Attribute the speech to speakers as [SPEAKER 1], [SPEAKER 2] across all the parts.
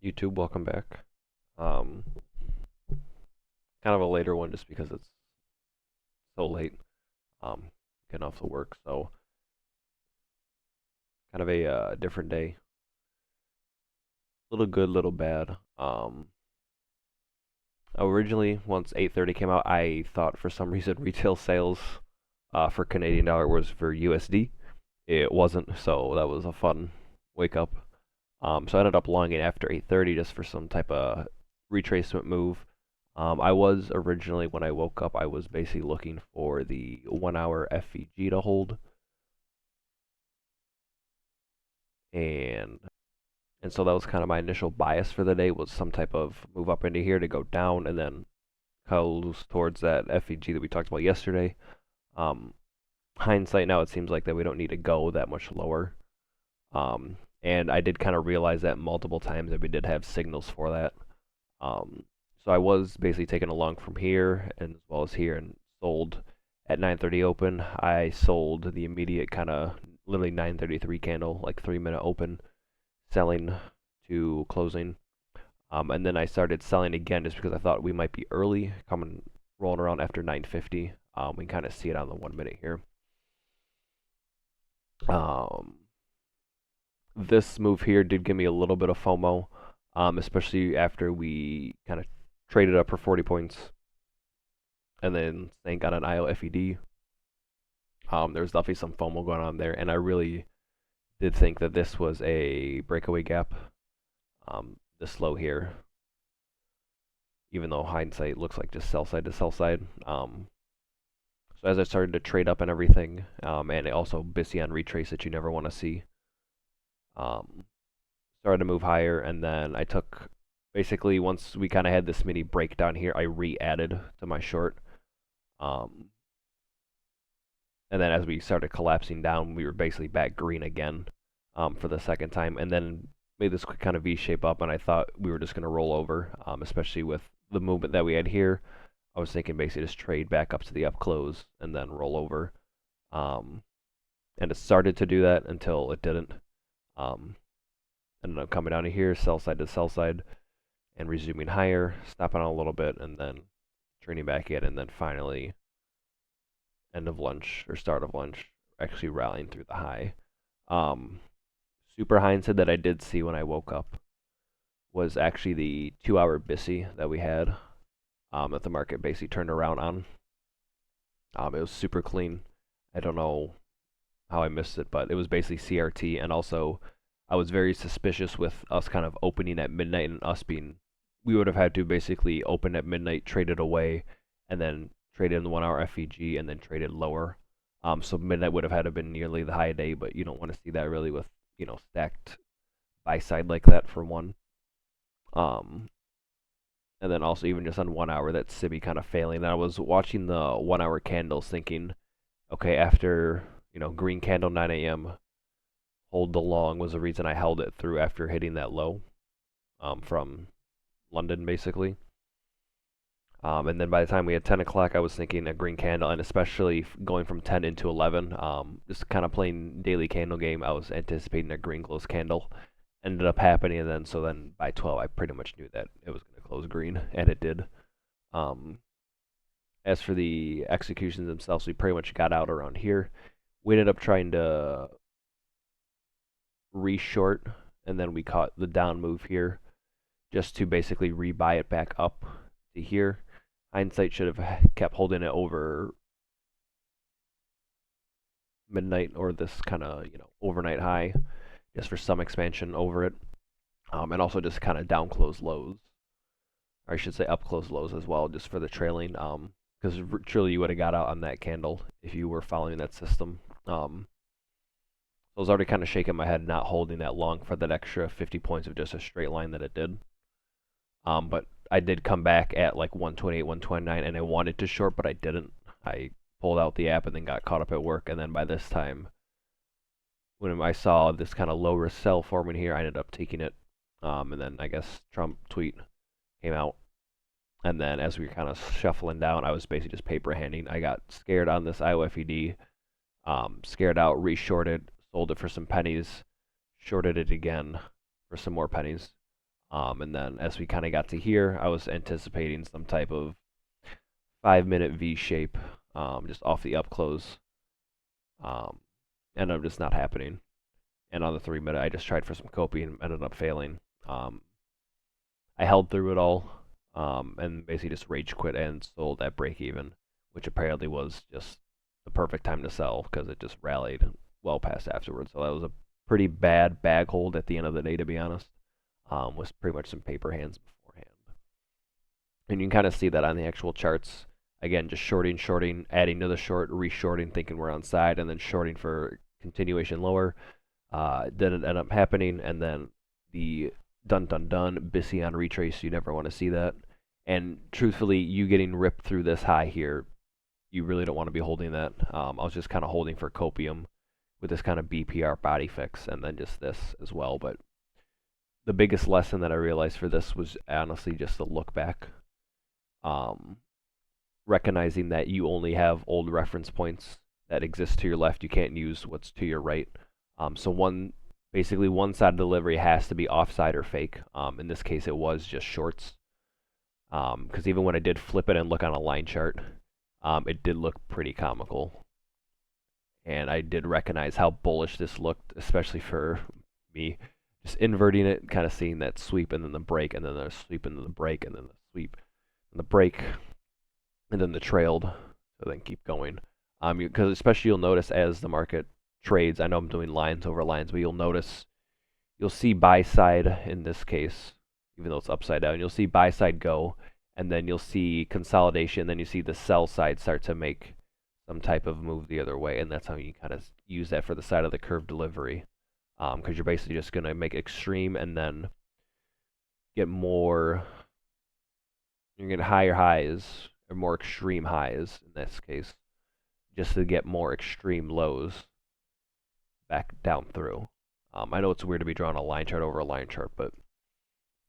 [SPEAKER 1] YouTube, welcome back. Um, Kind of a later one just because it's so late. Getting off to work, so kind of a different day. Little good, little bad. Originally, once 8:30 came out, I thought for some reason retail sales for Canadian dollar was for USD. It wasn't, so that was a fun wake up. So I ended up longing after 8:30 just for some type of retracement move. I was originally, when I woke up, I was basically looking for the 1 hour FVG to hold, and so that was kind of my initial bias for the day, was some type of move up into here to go down and then close towards that FVG that we talked about yesterday. Um, Hindsight now, it seems like that we don't need to go that much lower. And I did kind of realize that multiple times that we did have signals for that. Um, so I was basically taking along from here and as well as here and sold at 9:30 open. I sold the immediate kind of literally 9:33 candle, like 3 minute open, selling to closing. And then I started selling again just because I thought we might be early, coming rolling around after 9:50. We can kind of see it on the 1 minute here. Um, this move here did give me a little bit of FOMO, especially after we kind of traded up for 40 points and then sank on an IO FED. There's definitely some FOMO going on there, and I really did think that this was a breakaway gap, this low here, even though hindsight looks like just sell side to sell side. So as I started to trade up and everything, and also busy on retrace that you never want to see, started to move higher, and then I took, basically once we kind of had this mini breakdown here, I re-added to my short. And then as we started collapsing down, we were basically back green again for the second time, and then made this quick kind of V shape up, and I thought we were just going to roll over, especially with the movement that we had here. I was thinking basically just trade back up to the up close and then roll over. And it started to do that until it didn't. Ended up coming down to here, sell side to sell side, and resuming higher, stopping on a little bit, and then turning back in, and then finally end of lunch or start of lunch, actually rallying through the high. Super hindsight that I did see when I woke up was actually the 2 hour BISI that we had, that the market basically turned around on. It was super clean. I don't know how I missed it, but it was basically CRT, and also I was very suspicious with us kind of opening at midnight and us being, we would have had to basically open at midnight, trade it away, and then traded in the 1 hour FEG and then traded lower. So midnight would have had to been nearly the high day, but you don't want to see that really with, stacked buy side like that for one. And then also even just on 1 hour, that SIBI kind of failing. And I was watching the 1 hour candles thinking, okay, after, green candle 9 a.m., hold the long was the reason I held it through after hitting that low from London, basically. And then by the time we had 10 o'clock, I was thinking a green candle, and especially going from 10 into 11, just kind of playing daily candle game, I was anticipating a green close candle. Ended up happening, and then by 12, I pretty much knew that it was going to close green, and it did. As for the executions themselves, we pretty much got out around here. We ended up trying to reshort, and then we caught the down move here just to basically rebuy it back up to here. Hindsight should have kept holding it over midnight or this kind of, overnight high, just for some expansion over it. And also just kind of down close lows, or I should say up close lows as well, just for the trailing. Because truly you would have got out on that candle if you were following that system. I was already kind of shaking my head not holding that long for that extra 50 points of just a straight line that it did. But I did come back at like 128, 129, and I wanted to short, but I didn't. I pulled out the app and then got caught up at work, and then by this time, when I saw this kind of low risk sell forming here, I ended up taking it. And then I guess Trump tweet came out, and then as we were kind of shuffling down, I was basically just paper handing. I got scared on this IOFED, scared out, reshorted, sold it for some pennies, shorted it again for some more pennies. And then as we kind of got to here, I was anticipating some type of 5-minute V shape, just off the up close. Ended up just not happening. And on the 3-minute, I just tried for some copy and ended up failing. I held through it all, and basically just rage quit and sold at break even, which apparently was just the perfect time to sell because it just rallied well past afterwards. So that was a pretty bad bag hold at the end of the day, to be honest. Was pretty much some paper hands beforehand. And you can kind of see that on the actual charts. Again, just shorting, shorting, adding to the short, re-shorting, thinking we're on side, and then shorting for continuation lower. Didn't end up happening, and then the dun dun dun Bissy on retrace. You never want to see that. And truthfully, you getting ripped through this high here, you really don't want to be holding that. I was just kind of holding for copium with this kind of BPR body fix, and then just this as well. But the biggest lesson that I realized for this was honestly just to look back, recognizing that you only have old reference points that exist to your left. You can't use what's to your right. So basically one side of delivery has to be offside or fake. In this case, it was just shorts. Because even when I did flip it and look on a line chart, it did look pretty comical. And I did recognize how bullish this looked, especially for me. Just inverting it, kind of seeing that sweep and then the break, and then the sweep and then the break, and then the sweep and the break, and then the trailed, so then keep going. Because especially you'll notice as the market trades, I know I'm doing lines over lines, but you'll see buy side in this case, even though it's upside down, you'll see buy side go, and then you'll see consolidation, then you see the sell side start to make some type of move the other way, and that's how you kind of use that for the side of the curve delivery. Because you're basically just going to make extreme and then get more, you're going to get higher highs, or more extreme highs in this case, just to get more extreme lows back down through. I know it's weird to be drawing a line chart over a line chart, but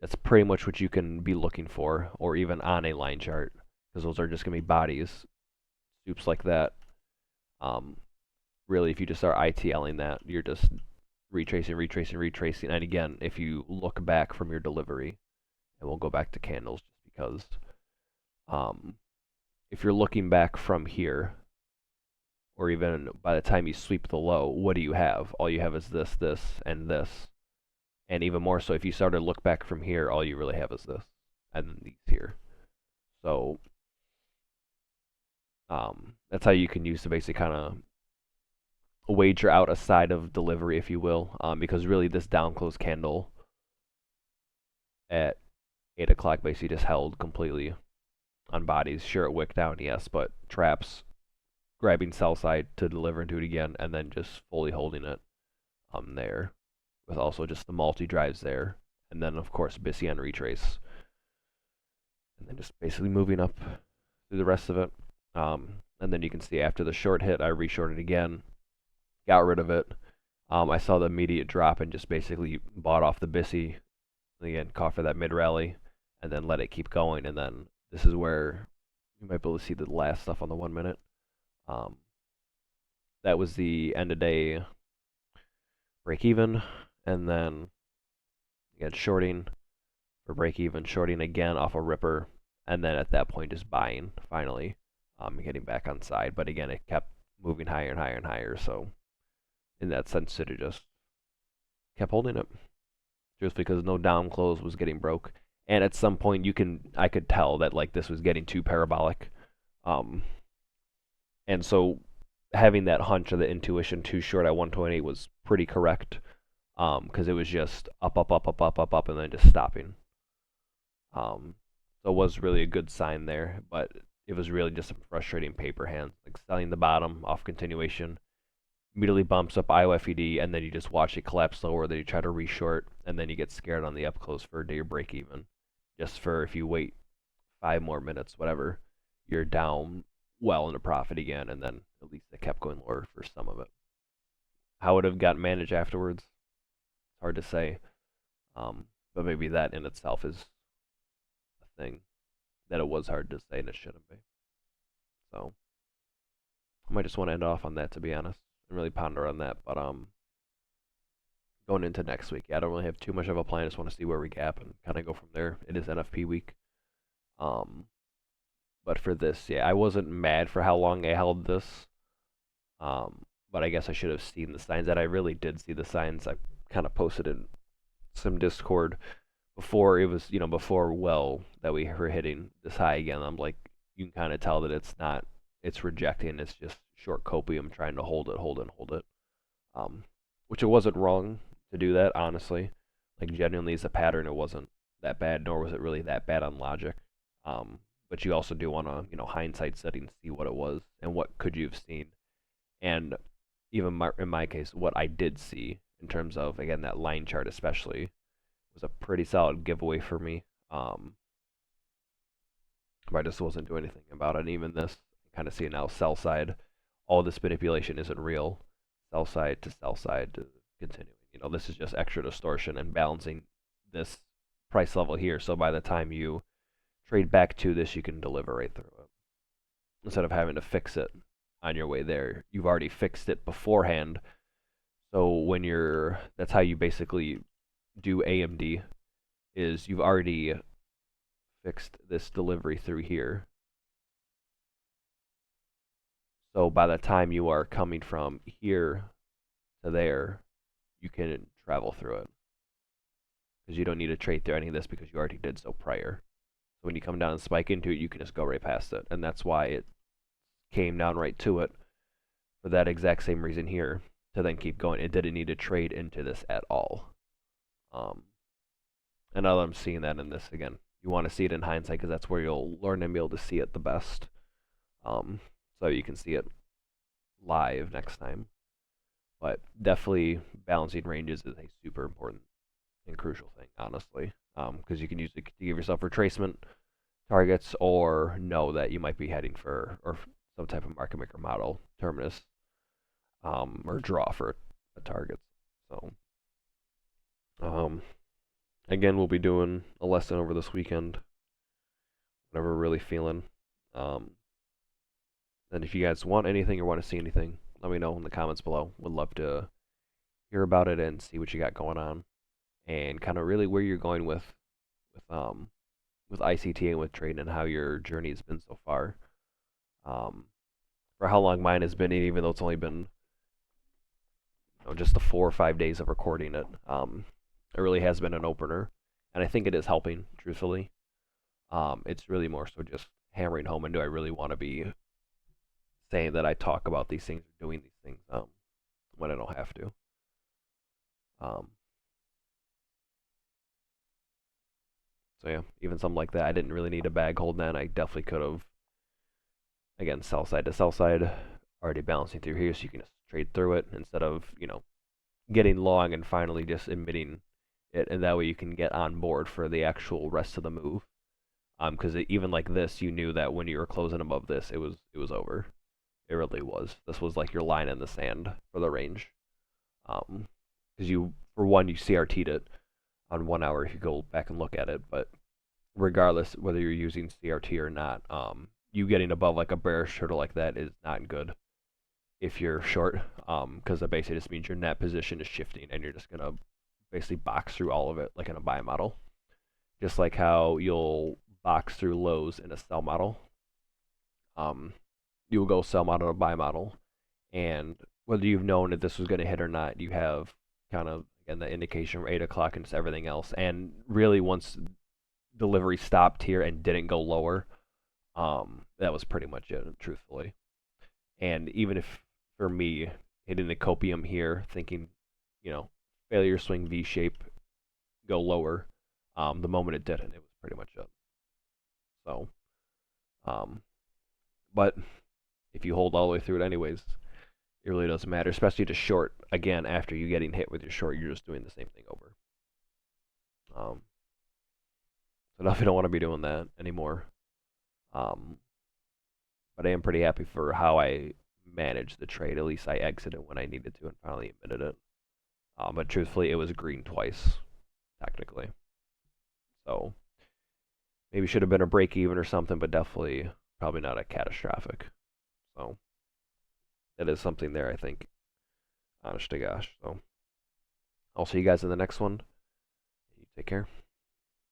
[SPEAKER 1] that's pretty much what you can be looking for, or even on a line chart, because those are just going to be bodies, soups like that. Really, if you just start ITLing that, you're just retracing, retracing, retracing. And again, if you look back from your delivery, and we'll go back to candles just because, if you're looking back from here, or even by the time you sweep the low, what do you have? All you have is this, this, and this. And even more so, if you start to look back from here, all you really have is this, and then these here. So that's how you can use to basically kind of wager out a side of delivery, if you will, because really this down close candle at 8 o'clock basically just held completely on bodies. Sure, it wicked down, yes, but traps, grabbing sell side to deliver and do it again, and then just fully holding it there, with also just the multi-drives there, and then of course Bissy on retrace, and then just basically moving up through the rest of it. And then you can see after the short hit, I reshorted again, got rid of it. I saw the immediate drop and just basically bought off the Bissy, again, caught for that mid-rally, and then let it keep going. And then this is where you might be able to see the last stuff on the 1 minute. That was the end of day break even, and then you got shorting for break even, shorting again off a ripper, and then at that point just buying finally, getting back on side. But again, it kept moving higher and higher and higher, so in that sense it just kept holding it, just because no down close was getting broke. And at some point I could tell that like this was getting too parabolic, and so having that hunch or the intuition too short at 128 was pretty correct, because it was just up, up, up, up, up, up, up, and then just stopping. So it was really a good sign there, but it was really just some frustrating paper hands, like selling the bottom off continuation, immediately bumps up IOFED, and then you just watch it collapse lower, then you try to reshort, and then you get scared on the up close for a day break even. Just for if you wait 5 more minutes, whatever, you're down well into profit again, and then at least it kept going lower for some of it. How it would have got managed afterwards, it's hard to say. But maybe that in itself is a thing that it was hard to say and it shouldn't be. So I might just want to end off on that, to be honest, and really ponder on that. But going into next week. Yeah, I don't really have too much of a plan. I just want to see where we gap and kind of go from there. It is NFP week. Um, but for this, yeah, I wasn't mad for how long I held this. But I guess I should have seen the signs. That I really did see the signs. I kind of posted in some Discord before it was, before that we were hitting this high again. I'm like, you can kind of tell that it's not, it's rejecting. It's just short copium trying to hold it, hold it, hold it. Um, which it wasn't wrong to do that, honestly. Like genuinely, as a pattern, it wasn't that bad, nor was it really that bad on logic. But you also do want to, hindsight setting, see what it was and what could you have seen. And even in my case, what I did see in terms of, again, that line chart especially was a pretty solid giveaway for me. But I just wasn't doing anything about it. And even this, kind of see now, sell side, all this manipulation isn't real. Sell side to continuing. This is just extra distortion and balancing this price level here. So by the time you trade back to this, you can deliver right through it. Instead of having to fix it on your way there, you've already fixed it beforehand. So that's how you basically do AMD, is you've already fixed this delivery through here. So by the time you are coming from here to there, you can travel through it. Because you don't need to trade through any of this because you already did so prior. So when you come down and spike into it, you can just go right past it. And that's why it came down right to it for that exact same reason here, to then keep going. It didn't need to trade into this at all. And now that I'm seeing that in this again, you want to see it in hindsight because that's where you'll learn and be able to see it the best. So you can see it live next time. But definitely balancing ranges is a super important and crucial thing, honestly, because you can use it to give yourself retracement targets or know that you might be heading for or some type of market maker model terminus, or draw for a target. So again, we'll be doing a lesson over this weekend, whenever we're really feeling. And if you guys want anything or want to see anything, let me know in the comments below. Would love to hear about it and see what you got going on, and kind of really where you're going with ICT and with trading and how your journey has been so far. For how long mine has been, even though it's only been just the 4 or 5 days of recording it. It really has been an opener, and I think it is helping, truthfully. It's really more so just hammering home, and do I really want to be saying that I talk about these things or doing these things when I don't have to. So yeah, even something like that, I didn't really need a bag holding that. I definitely could have, again, sell side to sell side, already balancing through here, so you can just trade through it instead of, getting long and finally just emitting it, and that way you can get on board for the actual rest of the move. Because even like this, you knew that when you were closing above this, it was over. It really was. This was like your line in the sand for the range. Because for one, you CRT'd it on 1 hour if you go back and look at it. But regardless whether you're using CRT or not, you getting above like a bearish hurdle like that is not good if you're short. Because it basically just means your net position is shifting and you're just gonna basically box through all of it like in a buy model. Just like how you'll box through lows in a sell model. You will go sell model to buy model, and whether you've known that this was going to hit or not, you have kind of, again, the indication from 8 o'clock into everything else. And really, once delivery stopped here and didn't go lower, that was pretty much it, truthfully. And even if, for me, hitting the copium here, thinking, failure swing V shape, go lower, the moment it didn't, it was pretty much it. So, but if you hold all the way through it anyways, it really doesn't matter, especially to short. Again, after you getting hit with your short, you're just doing the same thing over. So definitely don't want to be doing that anymore. But I am pretty happy for how I managed the trade. At least I exited when I needed to and finally admitted it. But truthfully, it was green twice, technically. So maybe should have been a break even or something, but definitely probably not a catastrophic. So that is something there, I think, honest to gosh. So I'll see you guys in the next one. You take care.